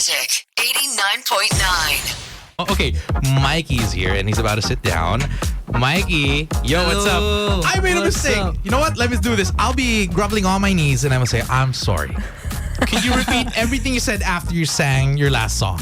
Magic 89.9. Okay, Mikey's here and he's about to sit down. Mikey, yo, what's Hello. up? I made a What's mistake. up? You know what? Let me do this. I'll be groveling on my knees and I'm gonna say, I'm sorry. Can you repeat everything you said after you sang your last song?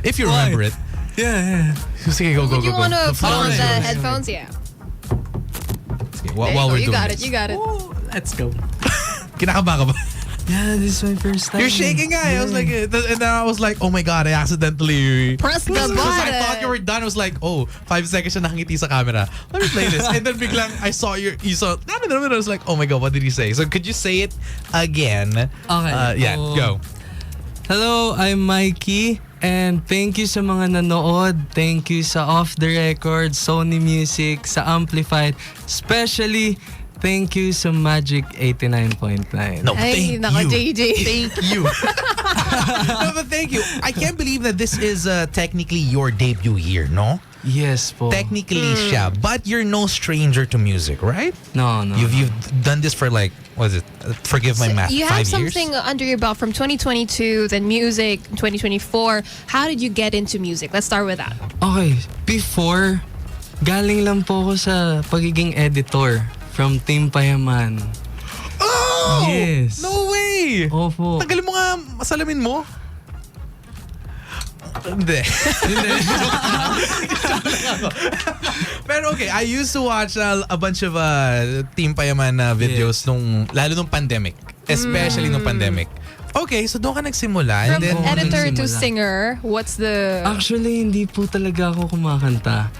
If you remember it. Yeah. Sige, go, go, Would you go. want to put on Alright. the headphones? Yeah. Sige, There while we're you doing got this. it. You got it. Oh, let's go. Kinakaba ka ba? Yeah, this is my first time. You're shaking, guy. I was like, and then I was like, oh my God, I accidentally Press the Because I thought button. you were done. I was like, oh, 5 seconds siya nakangiti sa camera. Let me play this. And then biglang I saw you saw, I was like, oh my God, what did he say? So could you say it again? Okay. Yeah, Oh. go. Hello, I'm Mikey. And thank you sa mga nanood. Thank you sa Off The Record, Sony Music, sa Amplified. Especially, thank you sa Magic 89.9. No, Ay, thank nako, you. JJ. Thank you. No, but thank you. I can't believe that this is technically your debut year, no? Yes po. Technically siya. But you're no stranger to music, right? No. You've done this for like, what is it? Forgive my math, You 5 have years? something under your belt from 2022, then music 2024. How did you get into music? Let's start with that. Okay. Before, galing lang po ako sa pagiging editor from Team Payaman. Oh! Yes. No way! Opo. Tagal mo nga masalamin mo. Hindi. Pero okay, I used to watch a bunch of Team Payaman videos lalo nung pandemic. Especially nung pandemic. Okay, so doon ka nagsimula. From And then, editor to nagsimula. singer, what's the... Actually, hindi po talaga ako kumakanta.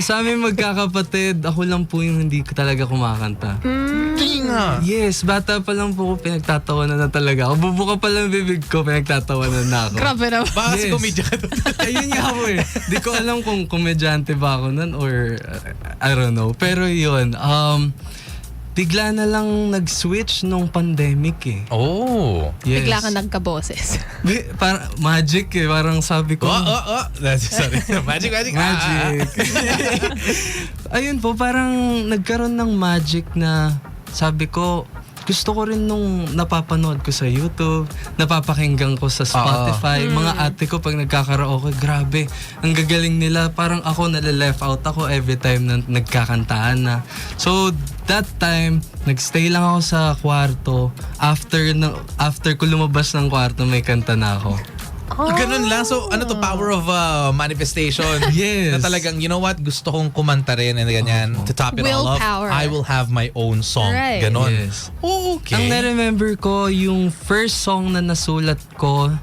Sa aming magkakapatid, ako lang po yung hindi ko talaga kumakanta. Hindi nga. Yes, bata pa lang po ako, pinagtatawanan na talaga ako. Bubuka pa lang bibig ko, pinagtatawanan na ako. Grabe naman. Baka si Yes. komedya ka doon. Ayun nga po eh. Di ko alam kung komedyante ba ako nun or I don't know. Pero yun, bigla na lang nag-switch nung pandemic eh. Oh. Yes. Bigla ka nagkaboses. Para magic eh. Parang sabi ko. Sorry. Magic. Magic. Ayun po, parang nagkaroon ng magic na sabi ko, gusto ko rin nung napapanood ko sa YouTube, napapakinggan ko sa Spotify, mga ate ko pag nagkakaraoke, grabe, ang gagaling nila. Parang ako nale-left out ako every time na nagkakantahan na. So, that time, nagstay lang ako sa kwarto. After ko lumabas ng kwarto, may kanta na ako. Ganun lang. So, ano to, power of manifestation. Yes. Na talagang, you know what, gusto kong kumanta rin and ganyan. To top it all Willpower. off, I will have my own song. Right. Ganon. Yes. Oh, okay. Ang na-remember ko, yung first song na nasulat ko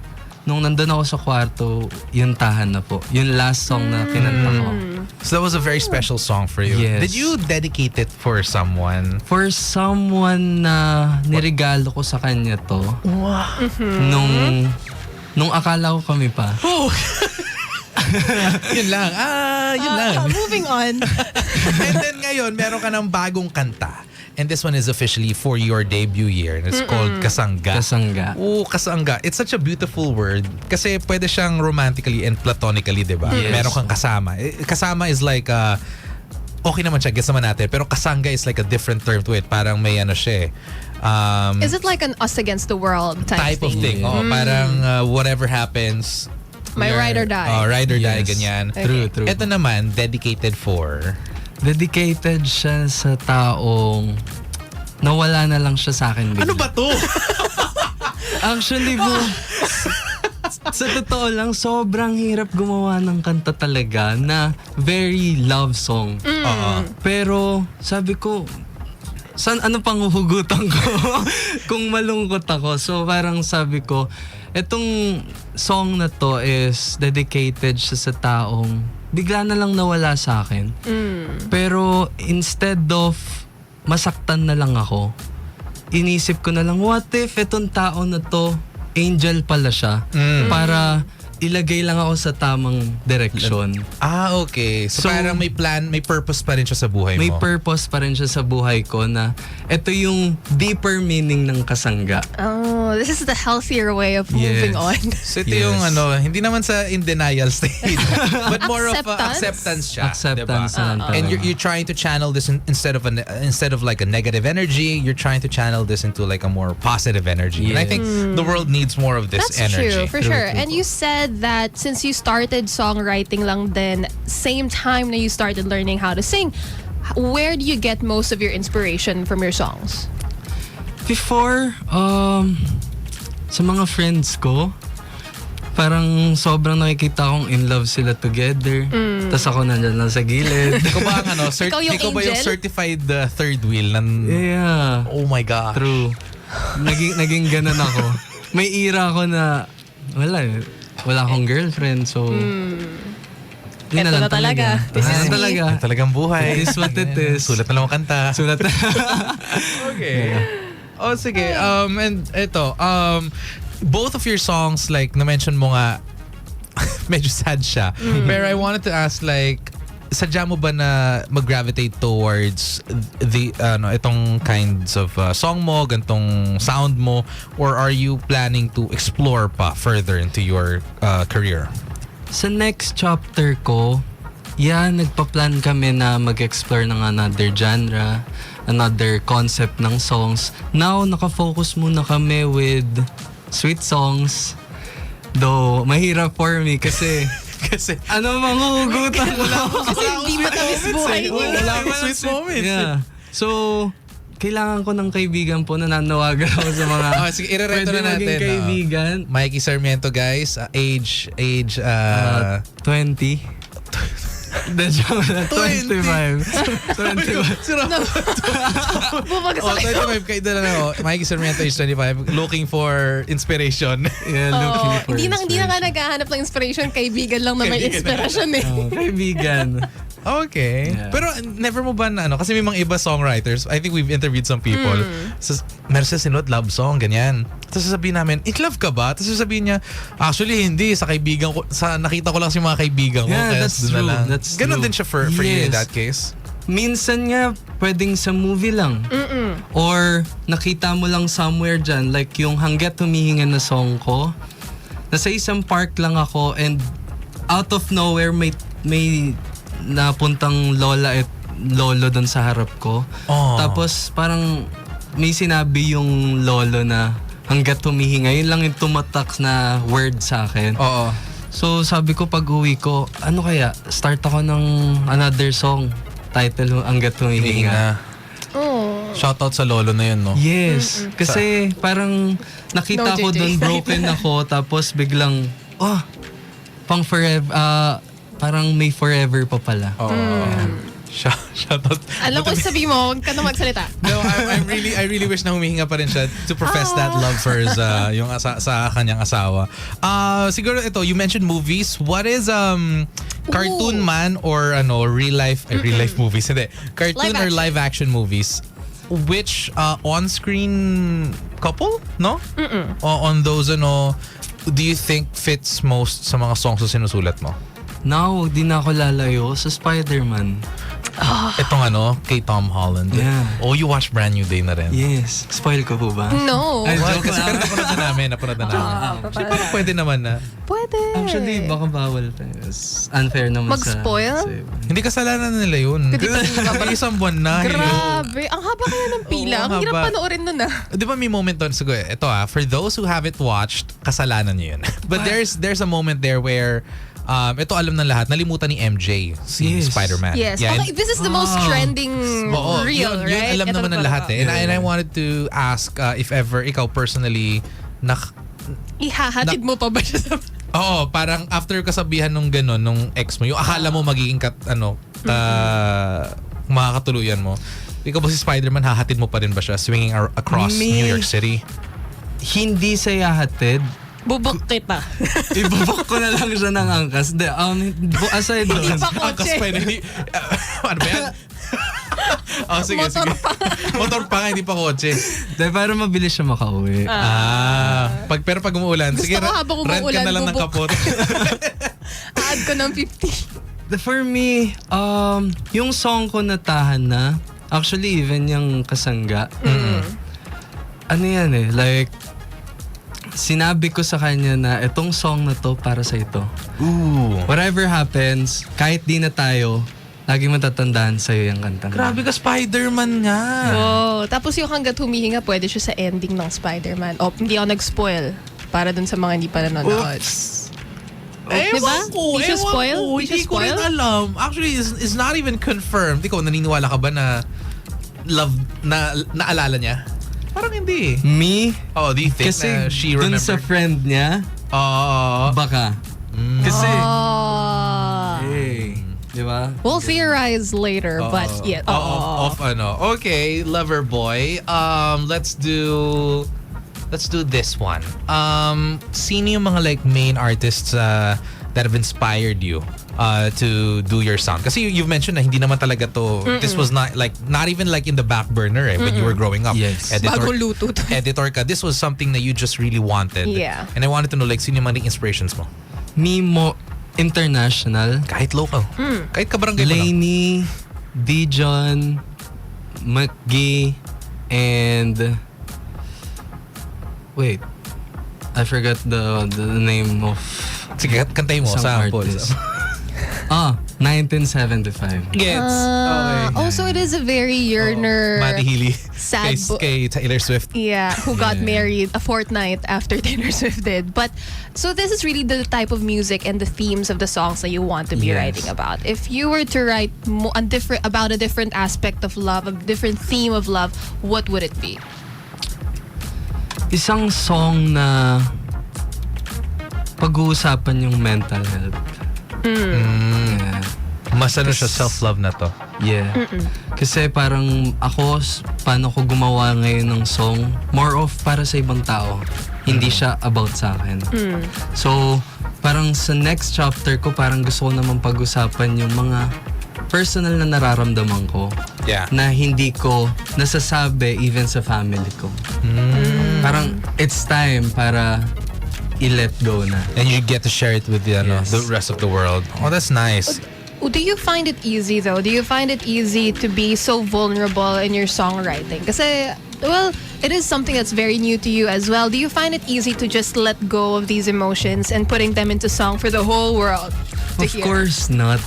nung nandun ako sa kwarto, yung Tahan na po. Yung last song na kinanta ko. So that was a very special song for you. Yes. Did you dedicate it for someone? For someone na niregalo ko sa kanya to, nung akala ko kami pa. Oh. Yun lang. Yun lang. Moving on. And then ngayon, meron ka ng bagong kanta. And this one is officially for your debut year. And it's called Kasangga. Kasangga. Oh, kasangga. It's such a beautiful word. Kasi pwede siyang romantically and platonically, di ba? Yes. Meron kang kasama. Kasama is like, okay naman siya, gets naman natin. Pero kasangga is like a different term to it. Parang may ano siya Is it like an us against the world type of thing. Yeah. Oh, parang whatever happens, May ride or die. Oh, ride or die, Yes. ganyan. True. Ito naman, dedicated for... Dedicated siya sa taong nawala na lang siya sa akin bigla. Ano ba to? Actually po, sa totoo lang, sobrang hirap gumawa ng kanta talaga na very love song. Pero sabi ko, ano pang huhugutan ko kung malungkot ako? So parang sabi ko, etong song na to is dedicated siya sa taong bigla na lang nawala sa akin. Pero instead of masaktan na lang ako, inisip ko na lang, what if itong tao na to, angel pala siya, para ilagay lang ako sa tamang direksyon. Okay. So, So, parang may plan, may purpose pa rin siya sa buhay May mo. purpose pa rin siya sa buhay ko na ito yung deeper meaning ng kasangga. Oh, Oh, this is the healthier way of moving on. So ito yung hindi naman sa in denial state, but more of Acceptance? acceptance siya. Acceptance diba? na lang talaga. And you're trying to channel this instead of like a negative energy, you're trying to channel this into like a more positive energy. And I think the world needs more of this That's energy. true, for sure. And you said that since you started songwriting lang din, same time na you started learning how to sing, where do you get most of your inspiration from your songs? Before, sa mga friends ko, parang sobrang nakikita kong in love sila together. Tapos ako nandyan lang sa gilid. Ikaw ba ang Ikaw yung ikaw ba yung angel? certified third wheel ng Yeah. Oh my gosh. True. Naging ganun ako. May era ako na wala akong girlfriend, so yun Eto na talaga. This is me. talaga. Yan talagang buhay. It is what it is. Sulat na lang ang kanta. Sulat na. Okay. Oh, sige. And ito, both of your songs, like, na-mention mo nga, medyo sad siya. Pero I wanted to ask, like, sadya mo ba na mag-gravitate towards the, itong kinds of song mo, gantong sound mo, or are you planning to explore pa further into your career? Sa next chapter ko, nagpa-plan kami na mag-explore ng another genre, another concept ng songs. Now, nakafocus muna kami with sweet songs. Though, mahirap for me kasi manghuhugutan ko lang. Kasi hindi matamis buhay niyo. Wala akong sweet moments. Yeah. So, kailangan ko ng kaibigan po na nanawagan ako sa mga Sige, ire-reto pwede na maging natin. kaibigan. Mikey Sarmiento, guys. Age 20. The joke na 25. 25. Bumagsak kayo. 25 kayo na lang. Mikey Sarmiento, age 25. Looking for inspiration. Yeah, looking for Hindi na inspiration. nga naghahanap ng inspiration, kaibigan lang na may inspiration eh. Kaibigan. Okay. Yeah. Pero never mo ba na kasi may mga iba songwriters, I think we've interviewed some people. Meron sila sinuot love song, ganyan. Tapos sasabihin namin, in love ka ba? Tapos sasabihin niya, actually hindi, sa kaibigan ko, nakita ko lang si mga kaibigan ko. Yeah, kaya that's doon na true. lang. That's Ganon true. din siya for you in Yes. that case. Minsan nga, pwedeng sa movie lang. Or nakita mo lang somewhere dyan, like yung Hangga't Humihinga na song ko. Nasa isang park lang ako and out of nowhere may napuntang lola at lolo doon sa harap ko. Oh. Tapos parang may sinabi yung lolo na hangga't humihinga. Yun lang yung tumatak na word sa akin. Oo. So sabi ko pag uwi ko, ano kaya? Start ako ng another song. Title, Hangga't Humihinga. Oh. Shoutout sa lolo na yun, no? Yes. Kasi parang nakita No, ko JJ. doon broken ako tapos biglang, pang forever, parang may forever pa pala. Oo. Shoutout. Alam ko sabi mo, huwag ka na magsalita. No, I really wish na humihinga pa rin siya to profess that love for his, yung sa kanyang asawa. Siguro ito, you mentioned movies. What is cartoon man or real life movies? Hindi. Cartoon or live action movies. Which on-screen couple, no? On those do you think fits most sa mga songs na sinusulat mo? Now, di na ako lalayo sa Spider-Man. Itong kay Tom Holland. Yeah. Oh, you watch Brand New Day na rin. Yes. Spoil ko po ba? No. Ay, Well, joke kasi lang. napanood na namin. Kasi parang pwede naman na. Pwede. Actually, baka bawal pa. It's unfair naman Mag-spoil? sa iba. Hindi kasalanan nila yun. Hindi pa nila Isang buwan na. hello. Grabe. Ang haba kaya ng pila. Oo, Ang hirap haba. panoorin nun ah. Di ba may moment doon? Siguro, ito for those who haven't watched, kasalanan nyo yun. But there's a moment there where ito alam ng lahat, nalimutan ni MJ, si Yes. Spider-Man. Yes. Yeah, Okay, this is the most trending Oo, reel, yun right? alam Ito naman ng talaga. lahat eh. And I wanted to ask if ever ikaw personally Ihahatid mo pa ba siya sa... Oo, parang after kasabihan nung gano'n, nung ex mo, yung akala mo magiging makakatuluyan mo. Ikaw ba si Spider-Man, hahatid mo pa rin ba siya swinging across Me. New York City? Hindi sa yahatid. Bubuk kita. Ibubok ko na lang siya ng angkas. Aside Hindi doon. pa Ang kotse. kaspa hindi. Ano ba yan? Sige, Motor sige. pa. Motor pa nga, hindi pa kotse. Para mabilis siya makauwi. Pero pag umuulan, Gusto sige, ko habang rent ka umuulan, na lang ng bubuk. kapot. Add ko ng 50. For me, yung song ko na Tahan Na, actually even yung Kasangga, ano yan like, sinabi ko sa kanya na itong song na to para sa ito. Ooh. Whatever happens, kahit di na tayo, lagi matatandaan sa'yo yung kanta. Grabe ka, Spider-Man nga. Oh, tapos yung hanggat humihinga, pwede siya sa ending ng Spider-Man. Oh, hindi ako nag-spoil para dun sa mga hindi pa nanonood. Diba? Di siya spoil? Di siya Hindi ko rin spoil? alam. Actually, it's not even confirmed. Ikaw, naniniwala ka ba na love, na naalala niya? Parang hindi. Me? Oh, do you think Kasi na she dun remembered? sa friend niya, baka. Kasi, Oh. di ba? We'll theorize later, but yeah. Off ano. Okay, lover boy. Let's do this one. Sino yung mga like main artists that have inspired you to do your sound? Kasi you've mentioned na hindi naman talaga to. This was not even like in the back burner when you were growing up. Yes. Bagong luto to. Editor ka. This was something that you just really wanted. Yeah. And I wanted to know like sino yung mga inspirations mo? Me mo international. Kahit local. Kahit kabarangay mo lang. Lainey, Dijon, McGee, and wait, I forgot the name of Sige, kantay mo. some Sample. artist. 1975. Gets. Also, it is a very yearner. Matty Healy. Sad Kay Taylor Swift. Yeah, who got married a fortnight after Taylor Swift did. But so this is really the type of music and the themes of the songs that you want to be Yes. writing about. If you were to write about a different aspect of love, a different theme of love, what would it be? Isang song na pag-uusapan yung mental health. Yeah. Mas ano siya, self-love na to. Yeah. Kasi parang ako, paano ko gumawa ngayon ng song, more of para sa ibang tao. Hindi siya about sa akin. So, parang sa next chapter ko, parang gusto ko naman pag-usapan yung mga personal na nararamdaman ko. Yeah. Na hindi ko nasasabi even sa family ko. Parang it's time para i-let go na. And you get to share it with the, Yes. the rest of the world. Oh, that's nice. Do you find it easy though? Do you find it easy to be so vulnerable in your songwriting? Kasi, well, it is something that's very new to you as well. Do you find it easy to just let go of these emotions and putting them into song for the whole world to Of hear? course not.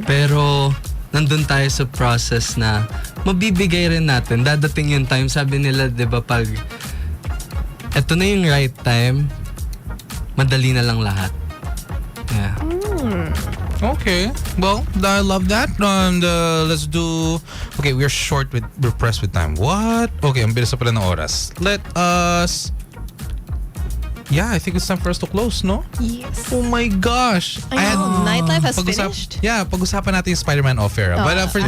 Pero nandun tayo sa process na mabibigay rin natin. Dadating yung time, sabi nila, di ba, pag eto na yung right time, madali na lang lahat. Yeah. Okay. Well, I love that. And let's do... Okay, we're pressed with time. What? Okay, ang bilis na pala ng oras. Let us... Yeah, I think it's time for us to close, no? Yes. Oh my gosh. I know. Nightlife has Pag-usap- finished. Yeah, pag-usapan natin yung Spider-Man off-air. But for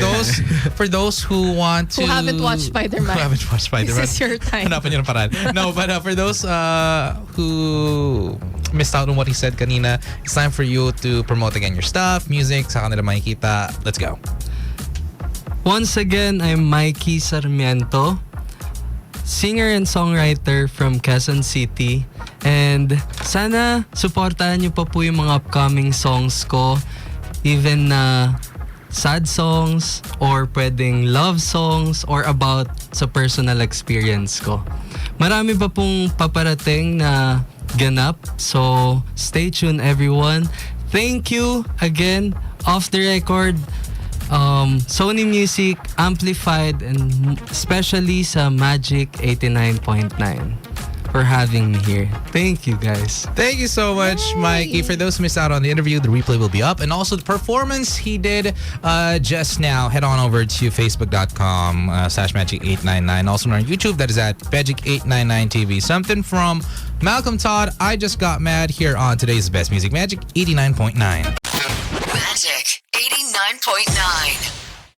those who want to... Who haven't watched Spider-Man. Who haven't watched Spider-Man. This is your time. Hanapan nyo ng paraan. No, but for those who missed out on what he said kanina, it's time for you to promote again your stuff, music, sa kanila makikita. Let's go. Once again, I'm Mikey Sarmiento, singer and songwriter from Quezon City. And sana supportahan niyo pa po yung mga upcoming songs ko. Even na sad songs or pwedeng love songs or about sa personal experience ko. Marami pa pong paparating na ganap. So stay tuned everyone. Thank you again. Off the record, Sony Music, Amplified, and especially sa Magic 89.9 for having me here. Thank you guys. Thank you so much, Mikey. For those who missed out on the interview, the replay will be up. And also the performance he did just now. Head on over to facebook.com/magic899. Also on our YouTube, that is at Magic899TV. Something from Malcolm Todd, I Just Got Mad, here on today's Best Music Magic 89.9. Magic 89.9.